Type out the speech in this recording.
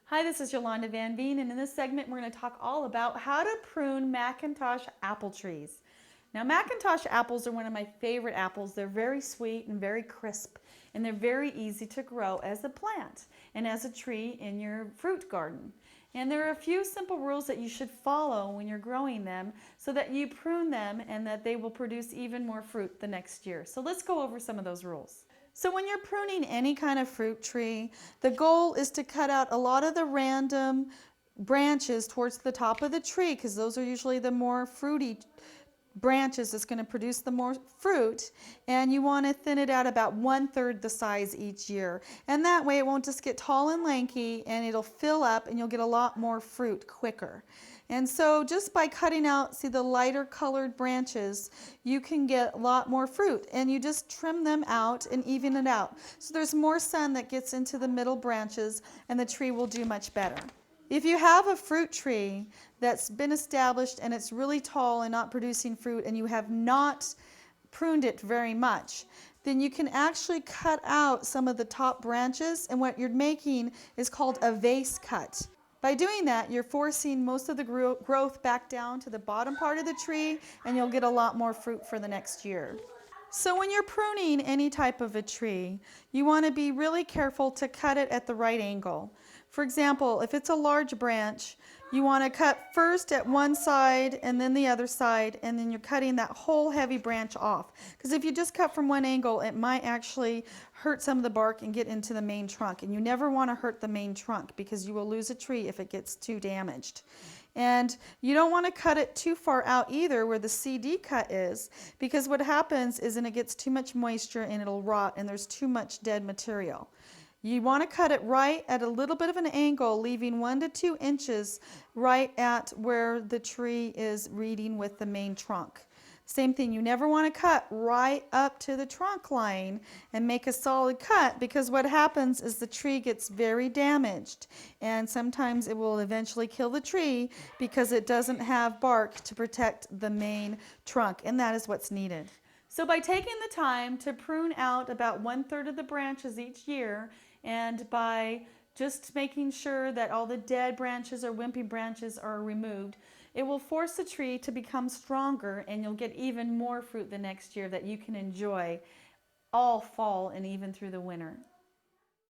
Hi, this is Yolanda Van Veen, and in this segment we're going to talk all about how to prune McIntosh apple trees. Now, McIntosh apples are one of my favorite apples. They're very sweet and very crisp, and they're very easy to grow as a plant and as a tree in your fruit garden. And there are a few simple rules that you should follow when you're growing them so that you prune them and that they will produce even more fruit the next year. So let's go over some of those rules. So when you're pruning any kind of fruit tree, the goal is to cut out a lot of the random branches towards the top of the tree, because those are usually the more fruity branches that's going to produce the more fruit, and you want to thin it out about 1/3 the size each year, and that way it won't just get tall and lanky, and it'll fill up and you'll get a lot more fruit quicker. And so just by cutting out, see the lighter colored branches, you can get a lot more fruit, and you just trim them out and even it out so there's more sun that gets into the middle branches, and the tree will do much better. If you have a fruit tree that's been established and it's really tall and not producing fruit, and you have not pruned it very much, then you can actually cut out some of the top branches, and what you're making is called a vase cut. By doing that, you're forcing most of the growth back down to the bottom part of the tree, and you'll get a lot more fruit for the next year. So when you're pruning any type of a tree, you want to be really careful to cut it at the right angle. For example, if it's a large branch, you want to cut first at one side and then the other side, and then you're cutting that whole heavy branch off. Because if you just cut from one angle, it might actually hurt some of the bark and get into the main trunk. And you never want to hurt the main trunk, because you will lose a tree if it gets too damaged. And you don't want to cut it too far out either where the CD cut is, because what happens is then it gets too much moisture and it'll rot and there's too much dead material. You want to cut it right at a little bit of an angle, leaving 1 to 2 inches right at where the tree is reading with the main trunk. Same thing, you never want to cut right up to the trunk line and make a solid cut, because what happens is the tree gets very damaged, and sometimes it will eventually kill the tree because it doesn't have bark to protect the main trunk, and that is what's needed. So by taking the time to prune out about 1/3 of the branches each year, and by just making sure that all the dead branches or wimpy branches are removed, it will force the tree to become stronger, and you'll get even more fruit the next year that you can enjoy all fall and even through the winter.